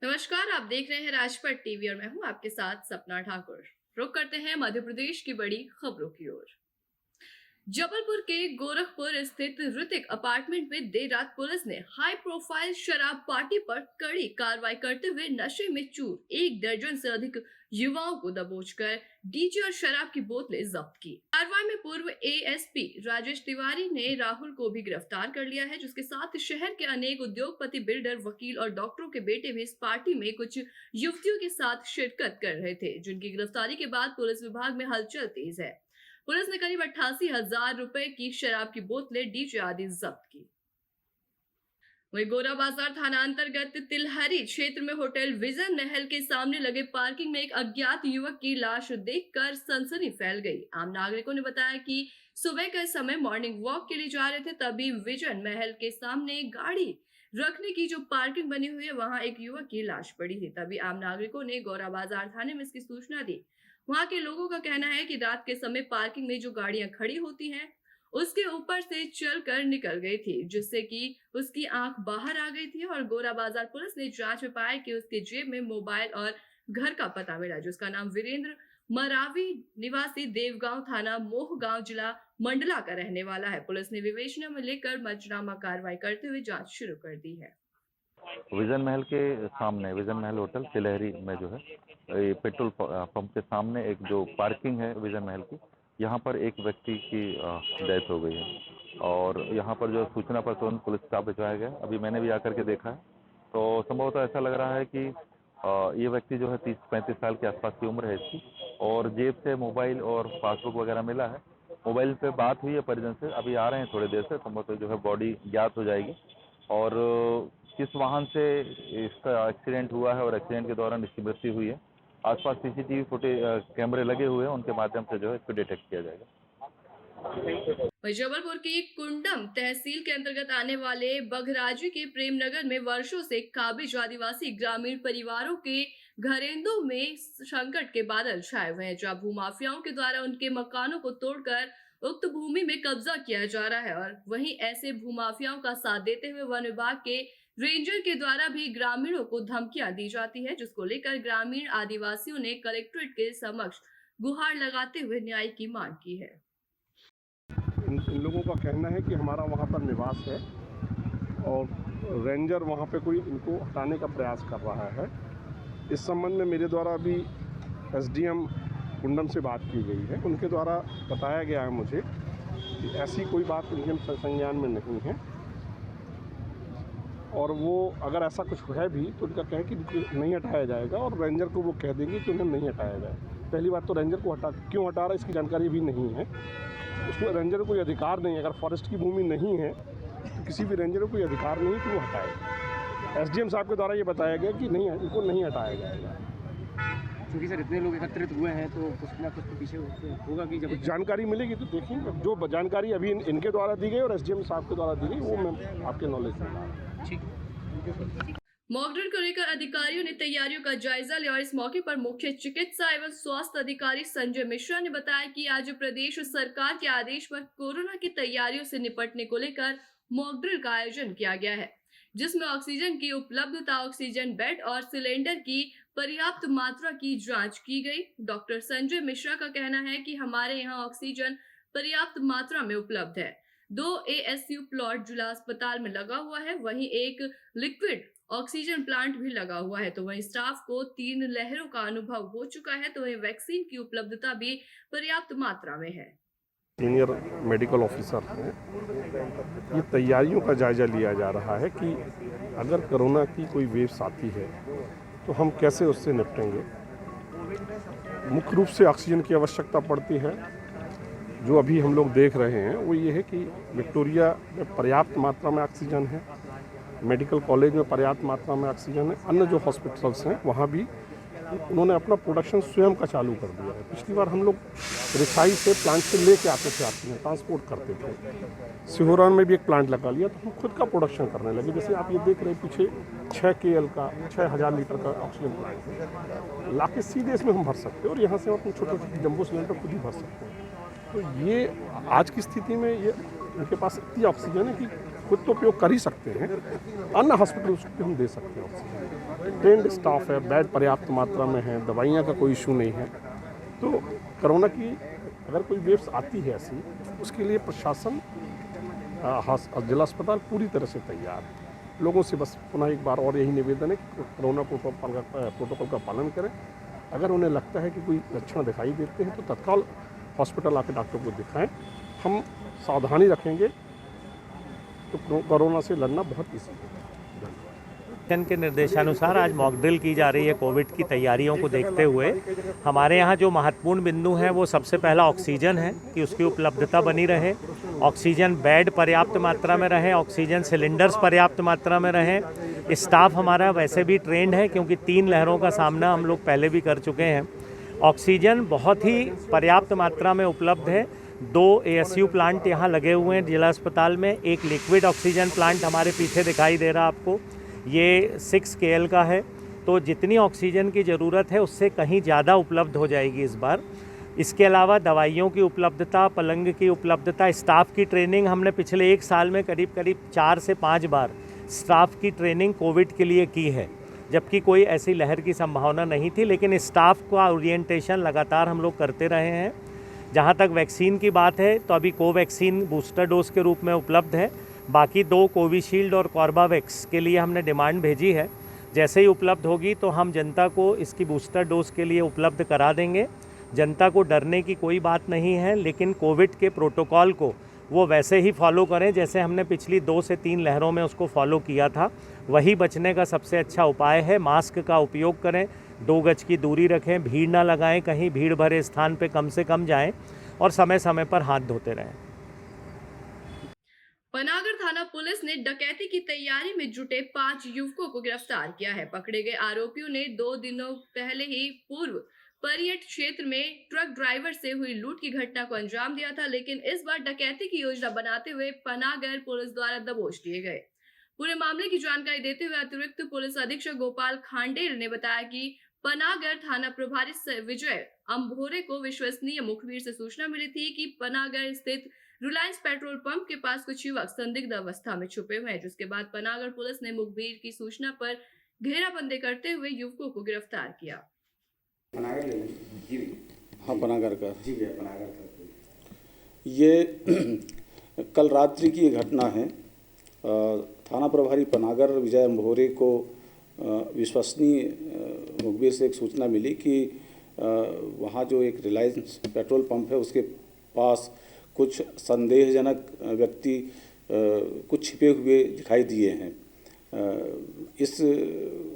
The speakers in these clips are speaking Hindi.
नमस्कार, आप देख रहे हैं राजपट टीवी और मैं हूं आपके साथ सपना ठाकुर। रुक करते हैं मध्य प्रदेश की बड़ी खबरों की ओर। जबलपुर के गोरखपुर स्थित ऋतिक अपार्टमेंट में देर रात पुलिस ने हाई प्रोफाइल शराब पार्टी पर कड़ी कार्रवाई करते हुए नशे में चूर 1 दर्जन से अधिक युवाओं को दबोचकर डीजे और शराब की बोतलें जब्त की। कार्रवाई में पूर्व एएसपी राजेश तिवारी ने राहुल को भी गिरफ्तार कर लिया है, जिसके साथ शहर के अनेक उद्योगपति, बिल्डर, वकील और डॉक्टरों के बेटे भी इस पार्टी में कुछ युवतियों के साथ शिरकत कर रहे थे, जिनकी गिरफ्तारी के बाद पुलिस विभाग में हलचल तेज है। पुलिस ने करीब 88,000 रुपए की शराब की बोतलें, डीजे आदि जब्त की। वहीं गोरा बाजार थाना अंतर्गत तिलहरी क्षेत्र में होटल विजन महल के सामने लगे पार्किंग में एक अज्ञात युवक की लाश देखकर सनसनी फैल गई। आम नागरिकों ने बताया कि सुबह के समय मॉर्निंग वॉक के लिए जा रहे थे, तभी विजन महल के सामने गाड़ी रखने की जो पार्किंग बनी हुई है, वहां एक युवक की लाश पड़ी थी। तभी आम नागरिकों ने गोरा बाजार थाने में इसकी सूचना दी। वहां के लोगों का कहना है कि रात के समय पार्किंग में जो गाड़ियां खड़ी होती हैं, उसके ऊपर से चलकर निकल गई थी, जिससे कि उसकी आंख बाहर आ गई थी और गोरा बाजार पुलिस ने जांच में पाया कि उसके जेब में मोबाइल और घर का पता मिला, जिसका नाम वीरेंद्र मरावी निवासी देवगांव थाना मोहगांव जिला मंडला का रहने वाला है। पुलिस ने विवेचना में लेकर पंचनामा कार्रवाई करते हुए जांच शुरू कर दी है। विजन महल के सामने, विजन महल होटल तिलहरी में जो है, ये पेट्रोल पंप के सामने एक जो पार्किंग है विजन महल की, यहाँ पर एक व्यक्ति की डेथ हो गई है और यहाँ पर जो सूचना पर तुरंत पुलिस स्टाफ भिजवाया गया। अभी मैंने भी आकर के देखा है तो संभवतः ऐसा लग रहा है कि ये व्यक्ति जो है 30-35 साल के आसपास की उम्र है इसकी, और जेब से मोबाइल और पासबुक वगैरह मिला है। मोबाइल पे बात हुई है परिजन से, अभी आ रहे हैं थोड़ी देर से, संभवतः जो है बॉडी ज्ञात हो जाएगी और किस वाहन से इसका एक्सीडेंट हुआ है और एक्सीडेंट के दौरान इसकी मृत्यु हुई है। आसपास सीसीटीवी फुटेज कैमरे लगे हुए हैं, उनके माध्यम से जो है इसको डिटेक्ट किया जाएगा। जबलपुर की कुंडम तहसील के अंतर्गत आने वाले बघराजी के प्रेमनगर में वर्षों से काबिज आदिवासी ग्रामीण परिवारों के घरेंदों में संकट के बादल छाए हुए हैं, जहां भूमाफियाओं के द्वारा उनके मकानों को तोड़कर उक्त भूमि में कब्जा किया जा रहा है। और वहीं ऐसे भूमाफियाओं का साथ देते हुए वन विभाग के रेंजर के द्वारा भी ग्रामीणों को धमकियां दी जाती है, जिसको लेकर ग्रामीण आदिवासियों ने कलेक्ट्रेट के समक्ष गुहार लगाते हुए न्याय की मांग की है। इन लोगों का कहना है कि हमारा वहाँ पर निवास है और रेंजर वहाँ पे कोई इनको हटाने का प्रयास कर रहा है। इस संबंध में मेरे द्वारा अभी एसडीएम कुंडम से बात की गई है। उनके द्वारा बताया गया है मुझे कि ऐसी कोई बात उनके संज्ञान में नहीं है और वो अगर ऐसा कुछ है भी तो उनका कहे कि नहीं हटाया जाएगा और रेंजर को वो कह देंगे कि उन्हें नहीं हटाया जाए। पहली बात तो रेंजर को क्यों हटा रहा है इसकी जानकारी भी नहीं है। उसमें रेंजर को कोई अधिकार नहीं है। अगर फॉरेस्ट की भूमि नहीं है तो किसी भी रेंजर को कोई अधिकार नहीं कि वो हटाए। एसडीएम साहब के द्वारा ये बताया गया कि नहीं, इनको नहीं हटाया जाएगा। क्योंकि सर इतने लोग एकत्रित हुए हैं तो कुछ ना कुछ तो पीछे होगा कि जब जानकारी मिलेगी तो देखेंगे। जो जानकारी अभी इनके द्वारा दी गई और एसडीएम साहब के द्वारा दी गई वो मैं आपके नॉलेज में ला रहा हूँ। ठीक। मॉकड्रिल को लेकर अधिकारियों ने तैयारियों का जायजा लिया और इस मौके पर मुख्य चिकित्सा एवं स्वास्थ्य अधिकारी संजय मिश्रा ने बताया कि आज प्रदेश सरकार के आदेश पर कोरोना की तैयारियों से निपटने को लेकर मॉकड्रिल का आयोजन किया गया है, जिसमें ऑक्सीजन की उपलब्धता, ऑक्सीजन बेड और सिलेंडर की पर्याप्त मात्रा की जांच की गई। डॉक्टर संजय मिश्रा का कहना है कि हमारे यहाँ ऑक्सीजन पर्याप्त मात्रा में उपलब्ध है। 2 ASU प्लॉट जिला अस्पताल में लगा हुआ है, वहीं एक लिक्विड ऑक्सीजन प्लांट भी लगा हुआ है। तो वहीं स्टाफ को 3 लहरों का अनुभव हो चुका है, तो वहीं वैक्सीन की उपलब्धता भी पर्याप्त मात्रा में है। सीनियर मेडिकल ऑफिसर हैं, ये तैयारियों का जायजा लिया जा रहा है कि अगर कोरोना की कोई वेव आती है तो हम कैसे उससे निपटेंगे। मुख्य रूप से ऑक्सीजन की आवश्यकता पड़ती है। जो अभी हम लोग देख रहे हैं वो ये है कि विक्टोरिया में पर्याप्त मात्रा में ऑक्सीजन है, मेडिकल कॉलेज में पर्याप्त मात्रा में ऑक्सीजन है, अन्य जो हॉस्पिटल्स हैं वहाँ भी उन्होंने अपना प्रोडक्शन स्वयं का चालू कर दिया है। पिछली बार हम लोग रिसाई से प्लांट से लेके आते थे ऑक्सीजन, ट्रांसपोर्ट करते थे। सिहोरा में भी एक प्लांट लगा लिया तो हम खुद का प्रोडक्शन करने लगे। जैसे आप ये देख रहे हैं पीछे 6 KL का 6000 लीटर का ऑक्सीजन प्लांट है, लाके सीधे इसमें हम भर सकते हैं और यहाँ से हम अपने छोटे छोटे जम्बो सिलेंडर खुद ही भर सकते हैं। तो ये आज की स्थिति में ये उनके पास इतनी ऑक्सीजन है कि खुद तो उपयोग कर ही सकते हैं, अन्य हॉस्पिटल्स को हम दे सकते हैं ऑक्सीजन। ट्रेंड स्टाफ है, बेड पर्याप्त मात्रा में है, दवाइयाँ का कोई इशू नहीं है। तो कोरोना की अगर कोई वेव्स आती है ऐसी, उसके लिए प्रशासन जिला अस्पताल पूरी तरह से तैयार है। लोगों से बस पुनः एक बार और यही निवेदन है कि कोरोना प्रोटोकॉल का पालन करें। अगर उन्हें लगता है कि कोई लक्षण दिखाई देते हैं तो तत्काल हॉस्पिटल आकर डॉक्टर को दिखाएं। हम सावधानी रखेंगे तो कोरोना से लड़ना बहुत ईजी है। के निर्देशानुसार आज मॉक ड्रिल की जा रही है। कोविड की तैयारियों को देखते हुए हमारे यहाँ जो महत्वपूर्ण बिंदु हैं वो सबसे पहला ऑक्सीजन है कि उसकी उपलब्धता बनी रहे, ऑक्सीजन बेड पर्याप्त मात्रा में रहे, ऑक्सीजन सिलेंडर्स पर्याप्त मात्रा में रहे। स्टाफ हमारा वैसे भी ट्रेंड है क्योंकि 3 लहरों का सामना हम लोग पहले भी कर चुके हैं। ऑक्सीजन बहुत ही पर्याप्त मात्रा में उपलब्ध है। 2 ASU प्लांट यहाँ लगे हुए हैं जिला अस्पताल में। एक लिक्विड ऑक्सीजन प्लांट हमारे पीछे दिखाई दे रहा आपको, ये 6 KL का है। तो जितनी ऑक्सीजन की ज़रूरत है उससे कहीं ज़्यादा उपलब्ध हो जाएगी इस बार। इसके अलावा दवाइयों की उपलब्धता, पलंग की उपलब्धता, स्टाफ की ट्रेनिंग हमने पिछले 1 साल में करीब 4 से 5 बार स्टाफ की ट्रेनिंग कोविड के लिए की है, जबकि कोई ऐसी लहर की संभावना नहीं थी। लेकिन स्टाफ का ओरिएंटेशन लगातार हम लोग करते रहे हैं। जहाँ तक वैक्सीन की बात है तो अभी कोवैक्सीन बूस्टर डोज के रूप में उपलब्ध है। बाकी 2 कोविशील्ड और कॉर्बावैक्स के लिए हमने डिमांड भेजी है। जैसे ही उपलब्ध होगी तो हम जनता को इसकी बूस्टर डोज के लिए उपलब्ध करा देंगे। जनता को डरने की कोई बात नहीं है, लेकिन कोविड के प्रोटोकॉल को वो वैसे ही फॉलो करें जैसे हमने पिछली 2 से 3 लहरों में उसको फॉलो किया था। वही बचने का सबसे अच्छा उपाय है। मास्क का उपयोग करें, 2 गज की दूरी रखें, भीड़ ना लगाएं, कहीं भीड़ भरे स्थान पे कम से कम जाएं और समय समय पर हाथ धोते रहें। पनागर थाना पुलिस ने डकैती की तैयारी में जुटे 5 युवकों को गिरफ्तार किया है। पकड़े गए आरोपियों ने 2 दिनों पहले ही पूर्व परियट क्षेत्र में ट्रक ड्राइवर से हुई लूट की घटना को अंजाम दिया था, लेकिन इस बार डकैती की योजना बनाते हुए पनागर पुलिस द्वारा दबोच लिए गए। पूरे मामले की जानकारी देते हुए अतिरिक्त पुलिस अधीक्षक गोपाल खांडेर ने बताया कि पनागर थाना प्रभारी विजय अंभोरे को विश्वसनीय मुखबिर से सूचना मिली थी कि पनागर स्थित रिलायंस पेट्रोल पंप के पास कुछ युवक संदिग्ध अवस्था में छुपे हुए हैं, जिसके बाद पनागर पुलिस ने मुखबिर की सूचना पर घेराबंदी करते हुए युवकों को गिरफ्तार किया। हाँ, पनागर का ये कल रात्रि की घटना है। थाना प्रभारी पनागर विजय अंभोरे को विश्वसनीय मुखबिर से एक सूचना मिली कि वहाँ जो एक रिलायंस पेट्रोल पंप है उसके पास कुछ संदेहजनक व्यक्ति कुछ छिपे हुए दिखाई दिए हैं। इस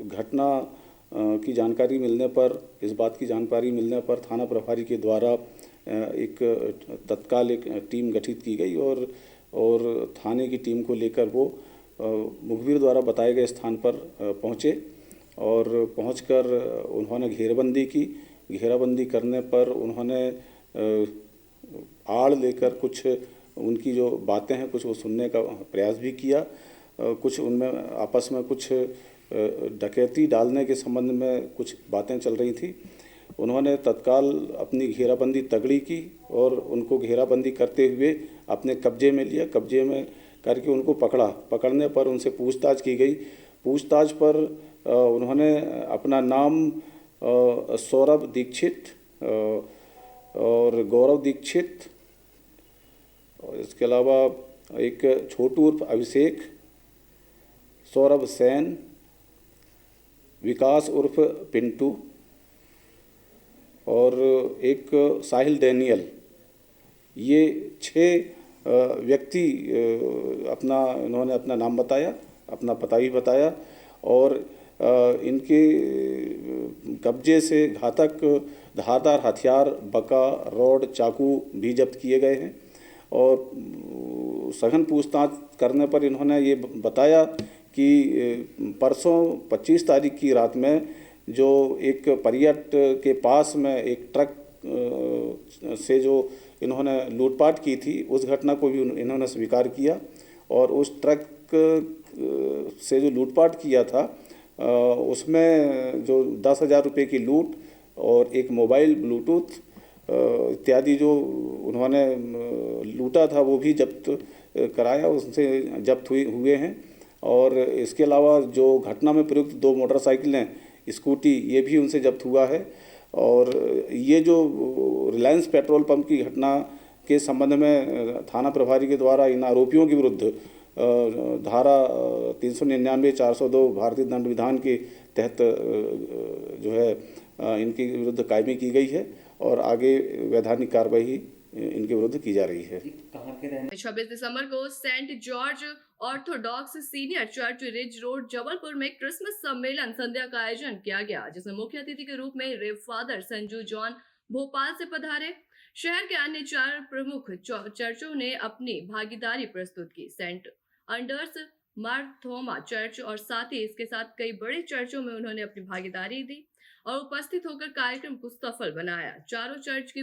घटना की जानकारी मिलने पर, इस बात की जानकारी मिलने पर थाना प्रभारी के द्वारा एक तत्काल एक टीम गठित की गई और थाने की टीम को लेकर वो मुखबिर द्वारा बताए गए स्थान पर पहुँचे और पहुंचकर उन्होंने घेराबंदी की। घेराबंदी करने पर उन्होंने आड़ लेकर कुछ उनकी जो बातें हैं कुछ वो सुनने का प्रयास भी किया। कुछ उनमें आपस में कुछ डकैती डालने के संबंध में कुछ बातें चल रही थी। उन्होंने तत्काल अपनी घेराबंदी तगड़ी की और उनको घेराबंदी करते हुए अपने कब्जे में लिया। कब्जे में करके उनको पकड़ा। पकड़ने पर उनसे पूछताछ की गई। पूछताछ पर उन्होंने अपना नाम सौरभ दीक्षित और गौरव दीक्षित और इसके अलावा एक छोटू उर्फ अभिषेक, सौरभ सेन, विकास उर्फ पिंटू और एक साहिल डैनियल, ये 6 व्यक्ति इन्होंने अपना नाम बताया, अपना पता भी बताया और इनके कब्जे से घातक धारदार हथियार, बका, रॉड, चाकू भी जब्त किए गए हैं। और सघन पूछताछ करने पर इन्होंने ये बताया कि परसों 25 तारीख की रात में जो एक परियट के पास में एक ट्रक से जो इन्होंने लूटपाट की थी उस घटना को भी इन्होंने स्वीकार किया और उस ट्रक से जो लूटपाट किया था उसमें जो 10,000 रुपये की लूट और एक मोबाइल, ब्लूटूथ इत्यादि जो उन्होंने लूटा था वो भी जब्त कराया, उससे जब्त हुए हैं और इसके अलावा जो घटना में प्रयुक्त 2 मोटरसाइकिलें, स्कूटी, ये भी उनसे जब्त हुआ है। और ये जो रिलायंस पेट्रोल पंप की घटना के संबंध में थाना प्रभारी के द्वारा इन आरोपियों के विरुद्ध धारा 399, 402 भारतीय दंड विधान के तहत जो है इनके विरुद्ध कायमी की गई है और आगे वैधानिक कार्रवाई इनके विरुद्ध की जा रही है। 26 दिसंबर को Saint George orthodox senior church ridge road Jabalpur में क्रिसमस सम्मेलन संध्या का आयोजन किया गया, जिसमें मुख्य अतिथि के रूप में रेव फादर संजू जॉन भोपाल से पधारे। शहर के अन्य 4 प्रमुख चर्चों ने अपनी भागीदारी प्रस्तुत की। सेंट अंडर्स मार्थोमा चर्च और साथ ही इसके साथ कई बड़े चर्चों में उन्होंने अपनी भागीदारी दी और उपस्थित होकर कार्यक्रम को सफल बनाया। चारों चर्च की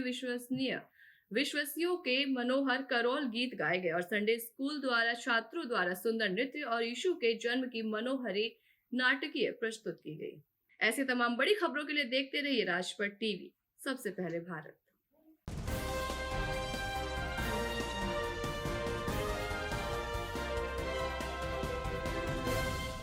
विश्वासियों के मनोहर करोल गीत गाए गए और संडे स्कूल द्वारा छात्रों द्वारा सुंदर नृत्य और यीशु के जन्म की मनोहरी नाटकीय प्रस्तुत की गई। ऐसे तमाम बड़ी खबरों के लिए देखते रहिए राजपट टीवी, सबसे पहले भारत।